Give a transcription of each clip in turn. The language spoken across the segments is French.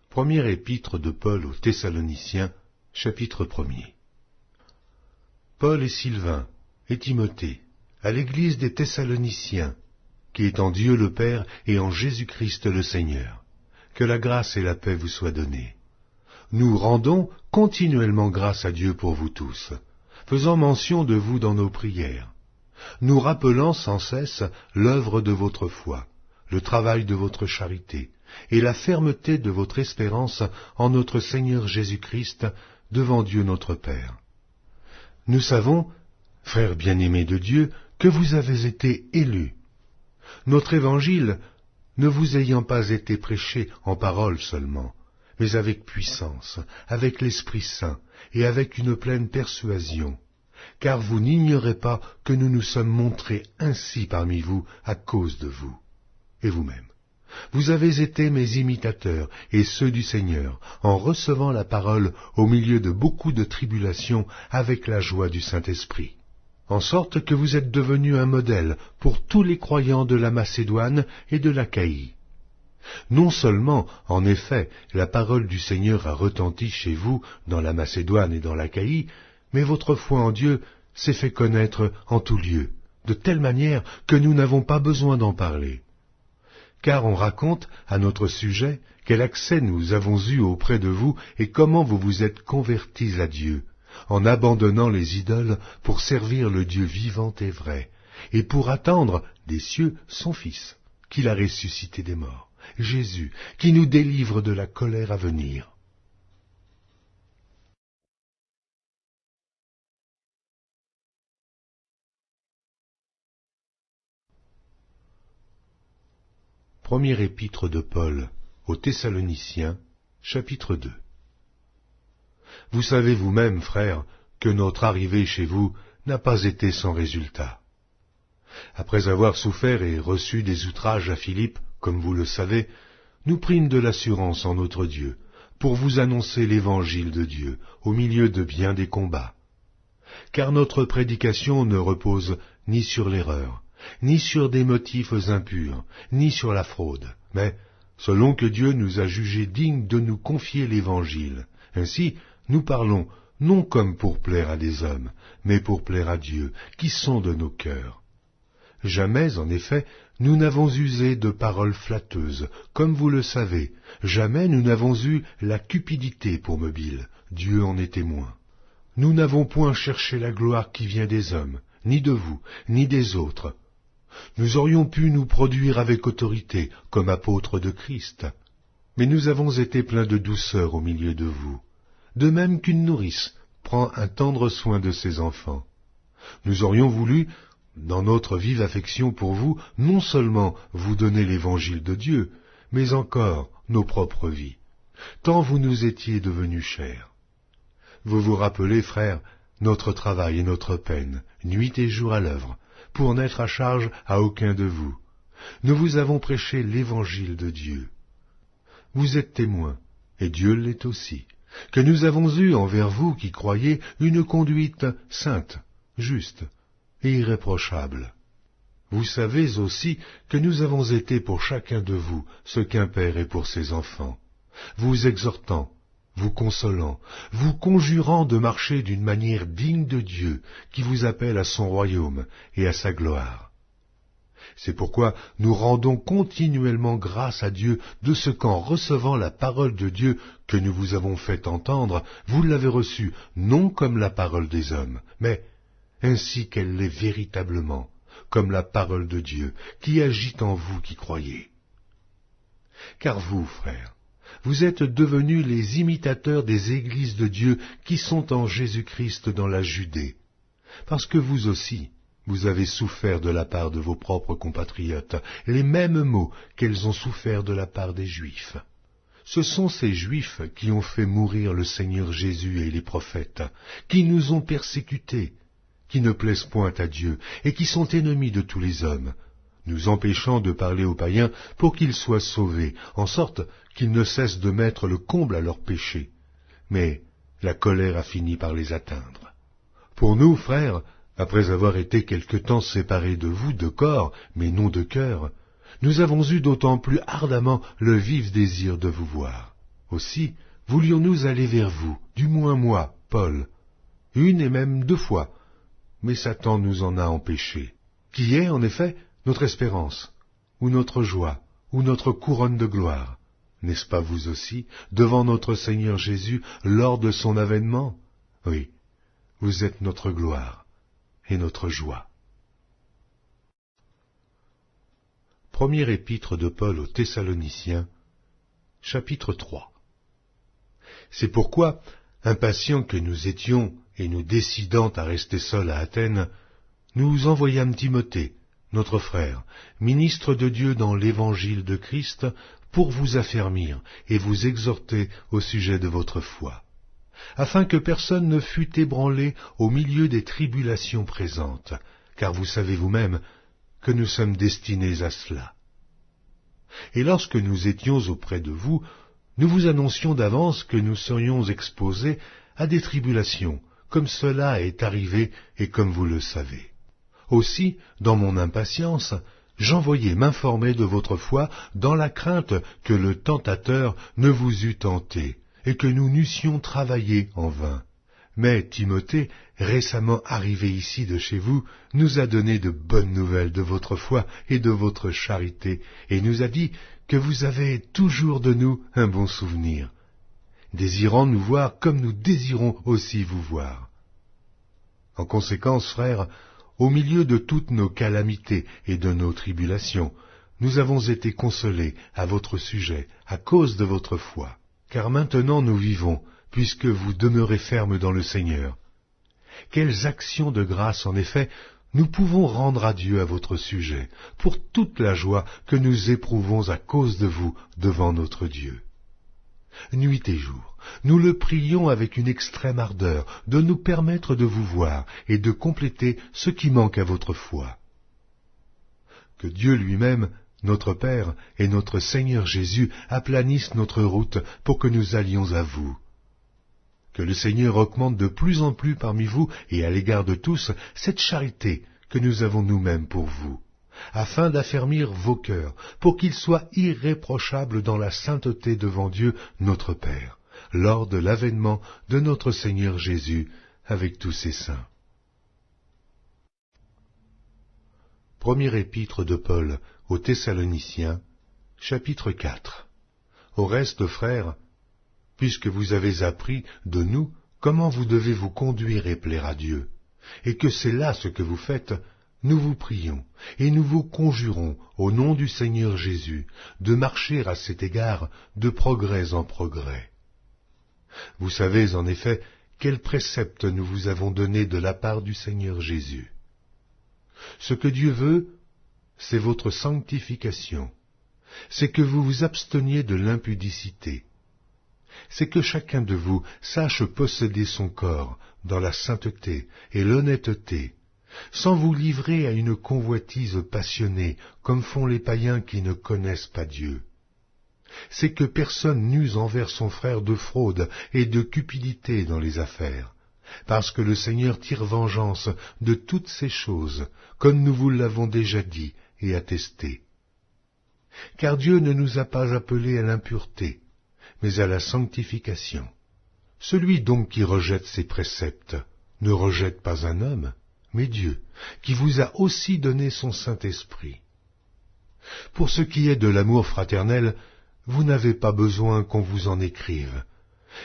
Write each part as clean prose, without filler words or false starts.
Première épître de Paul aux Thessaloniciens, chapitre 1er. Paul et Sylvain, et Timothée, à l'église des Thessaloniciens, qui est en Dieu le Père et en Jésus-Christ le Seigneur, que la grâce et la paix vous soient données. Nous rendons continuellement grâce à Dieu pour vous tous, faisant mention de vous dans nos prières, nous rappelant sans cesse l'œuvre de votre foi, le travail de votre charité, et la fermeté de votre espérance en notre Seigneur Jésus-Christ devant Dieu notre Père. Nous savons, frères bien-aimés de Dieu, que vous avez été élus. Notre évangile ne vous ayant pas été prêché en parole seulement, mais avec puissance, avec l'Esprit Saint et avec une pleine persuasion, car vous n'ignorez pas que nous nous sommes montrés ainsi parmi vous à cause de vous. Et vous-même, vous avez été mes imitateurs et ceux du Seigneur, en recevant la parole au milieu de beaucoup de tribulations avec la joie du Saint-Esprit, en sorte que vous êtes devenus un modèle pour tous les croyants de la Macédoine et de l'Achaïe. Non seulement, en effet, la parole du Seigneur a retenti chez vous dans la Macédoine et dans l'Achaïe, mais votre foi en Dieu s'est fait connaître en tout lieu, de telle manière que nous n'avons pas besoin d'en parler. Car on raconte, à notre sujet, quel accès nous avons eu auprès de vous et comment vous vous êtes convertis à Dieu, en abandonnant les idoles pour servir le Dieu vivant et vrai, et pour attendre des cieux son Fils, qu'il a ressuscité des morts, Jésus, qui nous délivre de la colère à venir. Première épître de Paul aux Thessaloniciens, chapitre 2. Vous savez vous-même, frères, que notre arrivée chez vous n'a pas été sans résultat. Après avoir souffert et reçu des outrages à Philippe, comme vous le savez, nous prîmes de l'assurance en notre Dieu, pour vous annoncer l'évangile de Dieu, au milieu de bien des combats. Car notre prédication ne repose ni sur l'erreur, ni sur des motifs impurs, ni sur la fraude, mais selon que Dieu nous a jugés dignes de nous confier l'Évangile. Ainsi, nous parlons non comme pour plaire à des hommes, mais pour plaire à Dieu, qui sonde nos cœurs. Jamais, en effet, nous n'avons usé de paroles flatteuses, comme vous le savez. Jamais nous n'avons eu la cupidité pour mobile, Dieu en est témoin. Nous n'avons point cherché la gloire qui vient des hommes, ni de vous, ni des autres. Nous aurions pu nous produire avec autorité, comme apôtres de Christ, mais nous avons été pleins de douceur au milieu de vous, de même qu'une nourrice prend un tendre soin de ses enfants. Nous aurions voulu, dans notre vive affection pour vous, non seulement vous donner l'évangile de Dieu, mais encore nos propres vies, tant vous nous étiez devenus chers. Vous vous rappelez, frères, notre travail et notre peine, nuit et jour à l'œuvre, pour n'être à charge à aucun de vous. Nous vous avons prêché l'évangile de Dieu. Vous êtes témoins, et Dieu l'est aussi, que nous avons eu envers vous qui croyez une conduite sainte, juste et irréprochable. Vous savez aussi que nous avons été pour chacun de vous ce qu'un père est pour ses enfants, vous exhortant, vous consolant, vous conjurant de marcher d'une manière digne de Dieu, qui vous appelle à son royaume et à sa gloire. C'est pourquoi nous rendons continuellement grâce à Dieu de ce qu'en recevant la parole de Dieu que nous vous avons fait entendre, vous l'avez reçue non comme la parole des hommes, mais ainsi qu'elle l'est véritablement, comme la parole de Dieu, qui agit en vous qui croyez. Car vous, frères, vous êtes devenus les imitateurs des églises de Dieu qui sont en Jésus-Christ dans la Judée, parce que vous aussi, vous avez souffert de la part de vos propres compatriotes les mêmes maux qu'elles ont souffert de la part des Juifs. Ce sont ces Juifs qui ont fait mourir le Seigneur Jésus et les prophètes, qui nous ont persécutés, qui ne plaisent point à Dieu et qui sont ennemis de tous les hommes, nous empêchant de parler aux païens pour qu'ils soient sauvés, en sorte qu'ils ne cessent de mettre le comble à leurs péchés. Mais la colère a fini par les atteindre. Pour nous, frères, après avoir été quelque temps séparés de vous de corps, mais non de cœur, nous avons eu d'autant plus ardemment le vif désir de vous voir. Aussi, voulions-nous aller vers vous, du moins moi, Paul, une et même 2 fois, mais Satan nous en a empêchés, qui est, en effet, notre espérance, ou notre joie, ou notre couronne de gloire. N'est-ce pas vous aussi, devant notre Seigneur Jésus, lors de son avènement? Oui, vous êtes notre gloire et notre joie. Première épître de Paul aux Thessaloniciens, chapitre 3. C'est pourquoi, impatients que nous étions et nous décidant à rester seuls à Athènes, nous envoyâmes Timothée, notre frère, ministre de Dieu dans l'évangile de Christ, pour vous affermir et vous exhorter au sujet de votre foi, afin que personne ne fût ébranlé au milieu des tribulations présentes, car vous savez vous-même que nous sommes destinés à cela. Et lorsque nous étions auprès de vous, nous vous annoncions d'avance que nous serions exposés à des tribulations, comme cela est arrivé et comme vous le savez. Aussi, dans mon impatience, j'envoyai m'informer de votre foi dans la crainte que le tentateur ne vous eût tenté, et que nous n'eussions travaillé en vain. Mais Timothée, récemment arrivé ici de chez vous, nous a donné de bonnes nouvelles de votre foi et de votre charité, et nous a dit que vous avez toujours de nous un bon souvenir, désirant nous voir comme nous désirons aussi vous voir. En conséquence, frères, au milieu de toutes nos calamités et de nos tribulations, nous avons été consolés à votre sujet à cause de votre foi. Car maintenant nous vivons, puisque vous demeurez fermes dans le Seigneur. Quelles actions de grâce, en effet, nous pouvons rendre à Dieu à votre sujet, pour toute la joie que nous éprouvons à cause de vous devant notre Dieu. Nuit et jour, nous le prions avec une extrême ardeur de nous permettre de vous voir et de compléter ce qui manque à votre foi. Que Dieu lui-même, notre Père et notre Seigneur Jésus aplanissent notre route pour que nous allions à vous. Que le Seigneur augmente de plus en plus parmi vous et à l'égard de tous cette charité que nous avons nous-mêmes pour vous, afin d'affermir vos cœurs, pour qu'ils soient irréprochables dans la sainteté devant Dieu notre Père, lors de l'avènement de notre Seigneur Jésus avec tous ses saints. Première épître de Paul aux Thessaloniciens, chapitre 4. Au reste, frères, puisque vous avez appris de nous comment vous devez vous conduire et plaire à Dieu, et que c'est là ce que vous faites, nous vous prions et nous vous conjurons au nom du Seigneur Jésus de marcher à cet égard de progrès en progrès. Vous savez en effet quels préceptes nous vous avons donnés de la part du Seigneur Jésus. Ce que Dieu veut, c'est votre sanctification, c'est que vous vous absteniez de l'impudicité, c'est que chacun de vous sache posséder son corps dans la sainteté et l'honnêteté, sans vous livrer à une convoitise passionnée comme font les païens qui ne connaissent pas Dieu. C'est que personne n'use envers son frère de fraude et de cupidité dans les affaires, parce que le Seigneur tire vengeance de toutes ces choses, comme nous vous l'avons déjà dit et attesté. Car Dieu ne nous a pas appelés à l'impureté, mais à la sanctification. Celui donc qui rejette ses préceptes ne rejette pas un homme, mais Dieu, qui vous a aussi donné son Saint-Esprit. Pour ce qui est de l'amour fraternel, vous n'avez pas besoin qu'on vous en écrive,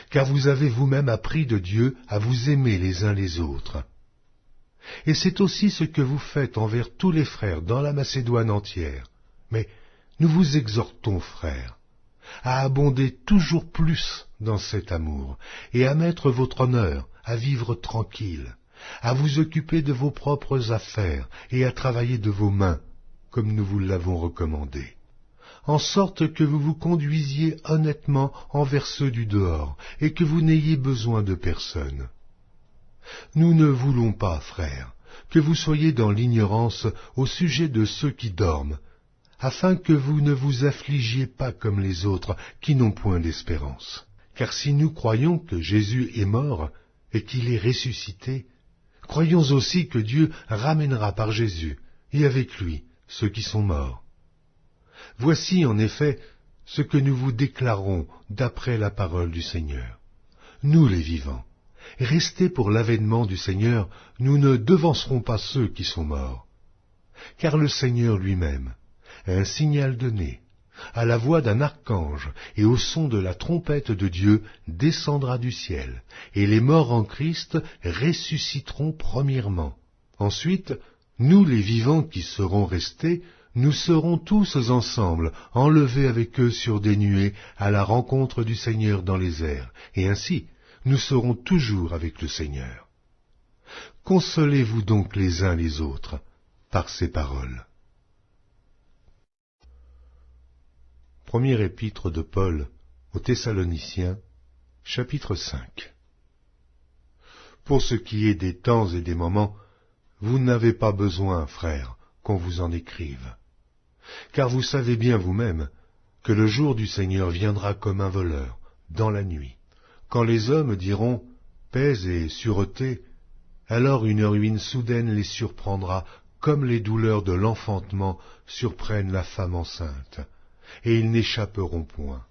car vous avez vous-même appris de Dieu à vous aimer les uns les autres. Et c'est aussi ce que vous faites envers tous les frères dans la Macédoine entière. Mais nous vous exhortons, frères, à abonder toujours plus dans cet amour, et à mettre votre honneur à vivre tranquille, à vous occuper de vos propres affaires et à travailler de vos mains, comme nous vous l'avons recommandé, en sorte que vous vous conduisiez honnêtement envers ceux du dehors, et que vous n'ayez besoin de personne. Nous ne voulons pas, frères, que vous soyez dans l'ignorance au sujet de ceux qui dorment, afin que vous ne vous affligiez pas comme les autres qui n'ont point d'espérance. Car si nous croyons que Jésus est mort et qu'il est ressuscité, croyons aussi que Dieu ramènera par Jésus, et avec lui, ceux qui sont morts. Voici, en effet, ce que nous vous déclarons d'après la parole du Seigneur. Nous les vivants, restés pour l'avènement du Seigneur, nous ne devancerons pas ceux qui sont morts. Car le Seigneur lui-même, à un signal donné, à la voix d'un archange et au son de la trompette de Dieu, descendra du ciel, et les morts en Christ ressusciteront premièrement. Ensuite, nous les vivants qui serons restés, nous serons tous ensemble enlevés avec eux sur des nuées à la rencontre du Seigneur dans les airs, et ainsi nous serons toujours avec le Seigneur. Consolez-vous donc les uns les autres par ces paroles. Première épître de Paul aux Thessaloniciens, chapitre 5. Pour ce qui est des temps et des moments, vous n'avez pas besoin, frères, qu'on vous en écrive. Car vous savez bien vous-même que le jour du Seigneur viendra comme un voleur, dans la nuit. Quand les hommes diront « paix et sûreté », alors une ruine soudaine les surprendra, comme les douleurs de l'enfantement surprennent la femme enceinte, et ils n'échapperont point.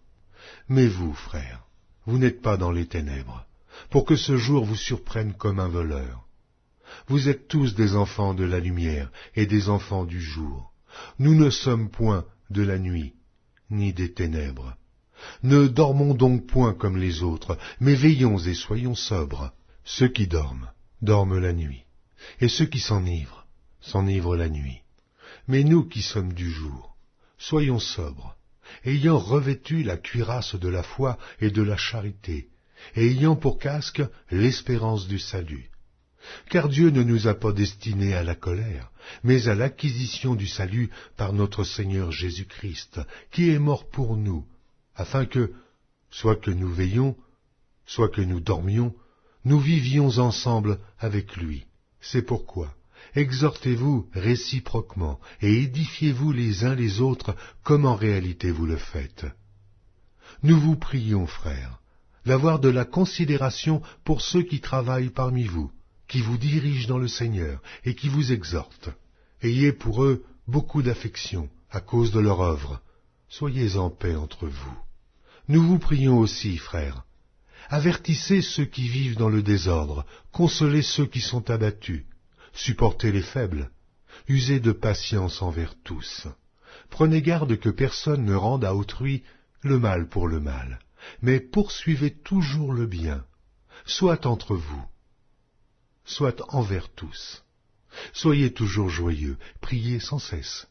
Mais vous, frères, vous n'êtes pas dans les ténèbres, pour que ce jour vous surprenne comme un voleur. Vous êtes tous des enfants de la lumière et des enfants du jour. Nous ne sommes point de la nuit, ni des ténèbres. Ne dormons donc point comme les autres, mais veillons et soyons sobres. Ceux qui dorment, dorment la nuit, et ceux qui s'enivrent, s'enivrent la nuit. Mais nous qui sommes du jour, soyons sobres, ayant revêtu la cuirasse de la foi et de la charité, et ayant pour casque l'espérance du salut. Car Dieu ne nous a pas destinés à la colère, mais à l'acquisition du salut par notre Seigneur Jésus-Christ, qui est mort pour nous, afin que, soit que nous veillions, soit que nous dormions, nous vivions ensemble avec lui. C'est pourquoi, exhortez-vous réciproquement et édifiez-vous les uns les autres comme en réalité vous le faites. Nous vous prions, frères, d'avoir de la considération pour ceux qui travaillent parmi vous, qui vous dirigent dans le Seigneur et qui vous exhortent. Ayez pour eux beaucoup d'affection à cause de leur œuvre. Soyez en paix entre vous. Nous vous prions aussi, frères. Avertissez ceux qui vivent dans le désordre, consolez ceux qui sont abattus, supportez les faibles, usez de patience envers tous. Prenez garde que personne ne rende à autrui le mal pour le mal, mais poursuivez toujours le bien, soit entre vous, soit envers tous. Soyez toujours joyeux, priez sans cesse.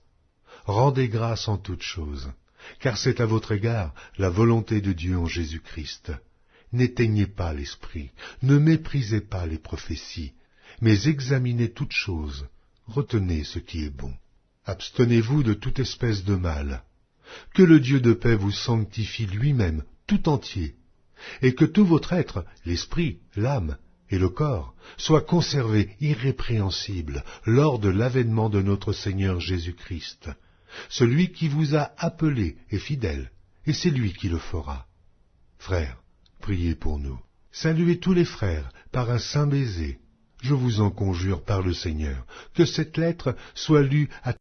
Rendez grâce en toutes choses, car c'est à votre égard la volonté de Dieu en Jésus-Christ. N'éteignez pas l'esprit, ne méprisez pas les prophéties, mais examinez toutes choses, retenez ce qui est bon. Abstenez-vous de toute espèce de mal. Que le Dieu de paix vous sanctifie lui-même, tout entier, et que tout votre être, l'esprit, l'âme et le corps, soit conservé irrépréhensible lors de l'avènement de notre Seigneur Jésus-Christ. Celui qui vous a appelé est fidèle, et c'est lui qui le fera. Frères, priez pour nous. Saluez tous les frères par un saint baiser. Je vous en conjure par le Seigneur, que cette lettre soit lue à